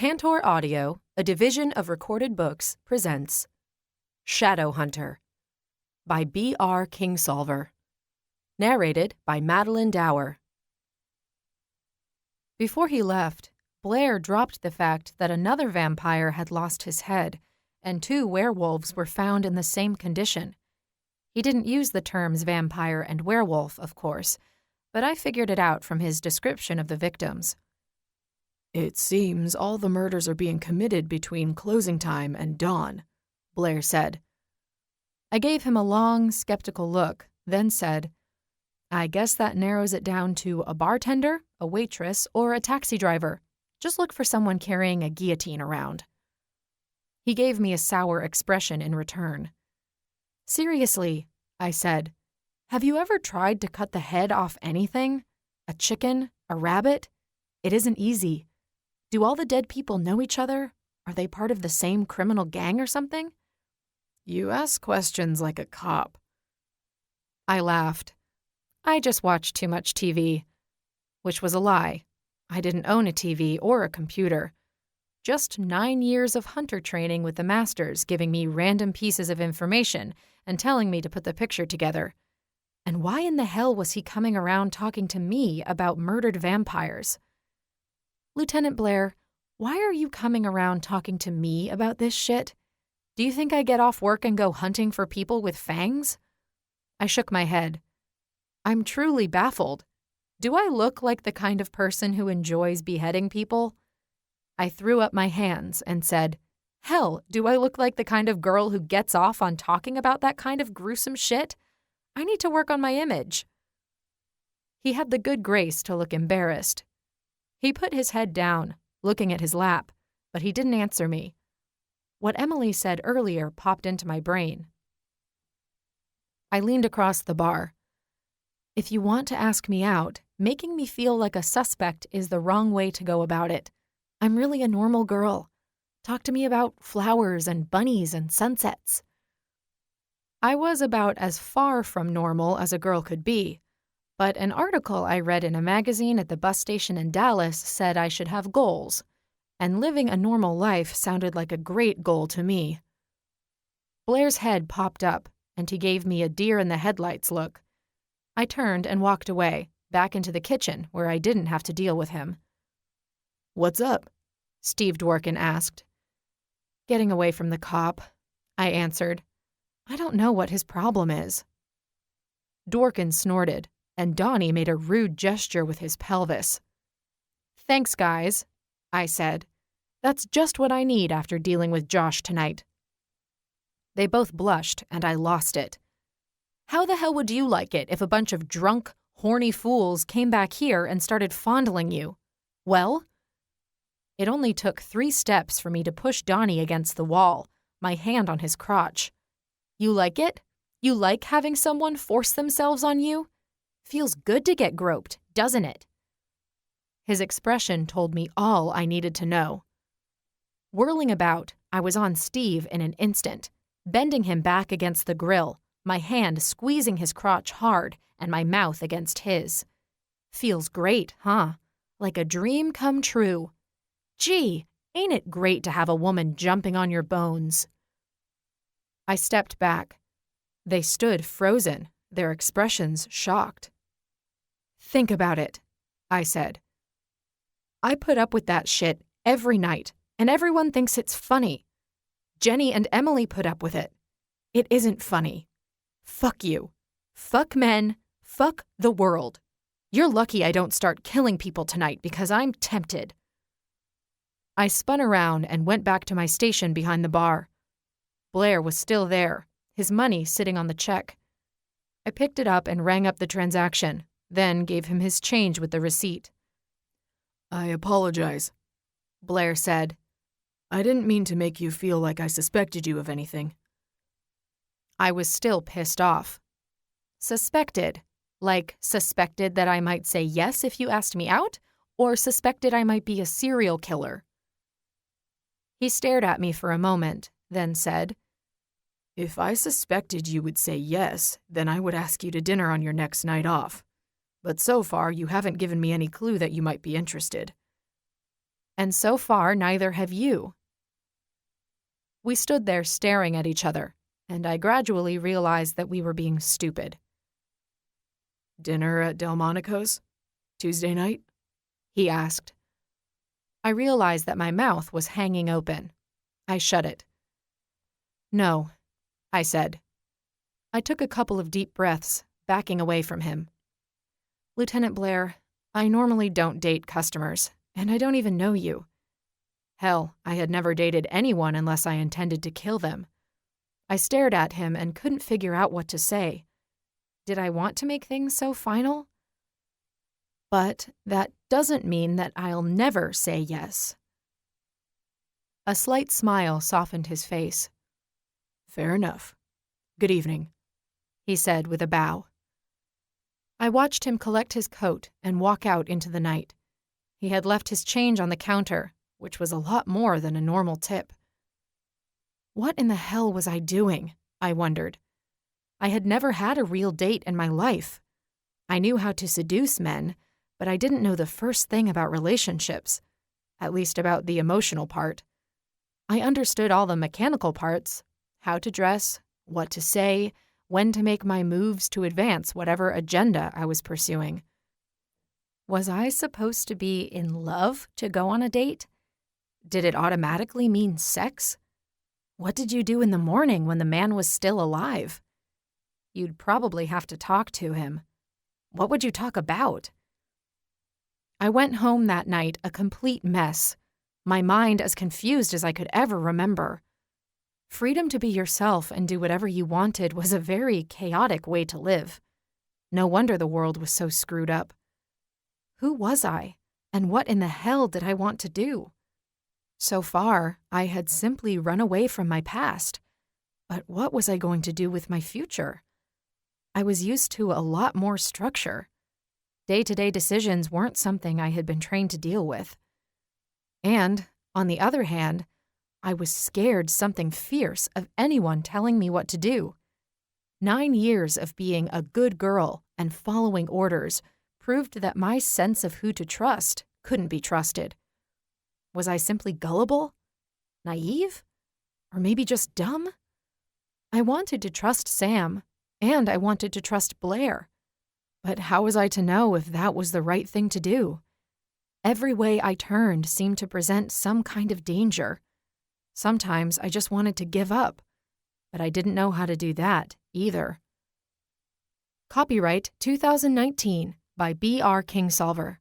Tantor Audio, a division of Recorded Books, presents Shadow Hunter by BR Kingsolver. Narrated by Madeline Dower. Before he left, Blair dropped the fact that another vampire had lost his head, and 2 werewolves were found in the same condition. He didn't use the terms vampire and werewolf, of course, but I figured it out from his description of the victims. "It seems all the murders are being committed between closing time and dawn," Blair said. I gave him a long, skeptical look, then said, "I guess that narrows it down to a bartender, a waitress, or a taxi driver. Just look for someone carrying a guillotine around." He gave me a sour expression in return. "Seriously," I said, "have you ever tried to cut the head off anything? A chicken? A rabbit? It isn't easy. Do all the dead people know each other? Are they part of the same criminal gang or something?" "You ask questions like a cop." I laughed. I just watched too much TV. Which was a lie. I didn't own a TV or a computer. Just 9 years of hunter training with the masters giving me random pieces of information and telling me to put the picture together. And why in the hell was he coming around talking to me about murdered vampires? "Lieutenant Blair, why are you coming around talking to me about this shit? Do you think I get off work and go hunting for people with fangs?" I shook my head. I'm truly baffled. Do I look like the kind of person who enjoys beheading people? I threw up my hands and said, "Hell, do I look like the kind of girl who gets off on talking about that kind of gruesome shit? I need to work on my image." He had the good grace to look embarrassed. He put his head down, looking at his lap, but he didn't answer me. What Emily said earlier popped into my brain. I leaned across the bar. "If you want to ask me out, making me feel like a suspect is the wrong way to go about it. I'm really a normal girl. Talk to me about flowers and bunnies and sunsets." I was about as far from normal as a girl could be, but an article I read in a magazine at the bus station in Dallas said I should have goals, and living a normal life sounded like a great goal to me. Blair's head popped up, and he gave me a deer-in-the-headlights look. I turned and walked away, back into the kitchen where I didn't have to deal with him. "What's up?" Steve Dworkin asked. "Getting away from the cop," I answered. "I don't know what his problem is." Dworkin snorted, and Donnie made a rude gesture with his pelvis. "Thanks, guys," I said. "That's just what I need after dealing with Josh tonight." They both blushed, and I lost it. How the hell would you like it if a bunch of drunk, horny fools came back here and started fondling you? Well? It only took 3 steps for me to push Donnie against the wall, my hand on his crotch. "You like it? You like having someone force themselves on you? Feels good to get groped, doesn't it?" His expression told me all I needed to know. Whirling about, I was on Steve in an instant, bending him back against the grill, my hand squeezing his crotch hard and my mouth against his. Feels great, huh? Like a dream come true. Gee, ain't it great to have a woman jumping on your bones? I stepped back. They stood frozen, their expressions shocked. "Think about it," I said. "I put up with that shit every night, and everyone thinks it's funny. Jenny and Emily put up with it. It isn't funny. Fuck you. Fuck men. Fuck the world. You're lucky I don't start killing people tonight because I'm tempted." I spun around and went back to my station behind the bar. Blair was still there, his money sitting on the check. I picked it up and rang up the transaction, then gave him his change with the receipt. "I apologize," Blair said. "I didn't mean to make you feel like I suspected you of anything." I was still pissed off. Suspected? Like suspected that I might say yes if you asked me out? Or suspected I might be a serial killer? He stared at me for a moment, then said, "If I suspected you would say yes, then I would ask you to dinner on your next night off. But so far, you haven't given me any clue that you might be interested." And so far, neither have you." We stood there staring at each other, and I gradually realized that we were being stupid. "Dinner at Delmonico's? Tuesday night?" He asked. I realized that my mouth was hanging open. I shut it. "No," I said. I took a couple of deep breaths, backing away from him. "Lieutenant Blair, I normally don't date customers, and I don't even know you. Hell, I had never dated anyone unless I intended to kill them." I stared at him and couldn't figure out what to say. Did I want to make things so final? But that doesn't mean that I'll never say yes. A slight smile softened his face. "Fair enough. Good evening," he said with a bow. I watched him collect his coat and walk out into the night. He had left his change on the counter, which was a lot more than a normal tip. What in the hell was I doing? I wondered. I had never had a real date in my life. I knew how to seduce men, but I didn't know the first thing about relationships, at least about the emotional part. I understood all the mechanical parts, how to dress, what to say, when to make my moves to advance whatever agenda I was pursuing. Was I supposed to be in love to go on a date? Did it automatically mean sex? What did you do in the morning when the man was still alive? You'd probably have to talk to him. What would you talk about? I went home that night a complete mess, my mind as confused as I could ever remember. Freedom to be yourself and do whatever you wanted was a very chaotic way to live. No wonder the world was so screwed up. Who was I, and what in the hell did I want to do? So far, I had simply run away from my past. But what was I going to do with my future? I was used to a lot more structure. Day-to-day decisions weren't something I had been trained to deal with. And, on the other hand, I was scared something fierce of anyone telling me what to do. 9 years of being a good girl and following orders proved that my sense of who to trust couldn't be trusted. Was I simply gullible? Naive? Or maybe just dumb? I wanted to trust Sam, and I wanted to trust Blair. But how was I to know if that was the right thing to do? Every way I turned seemed to present some kind of danger. Sometimes I just wanted to give up, but I didn't know how to do that either. Copyright 2019 by BR Kingsolver.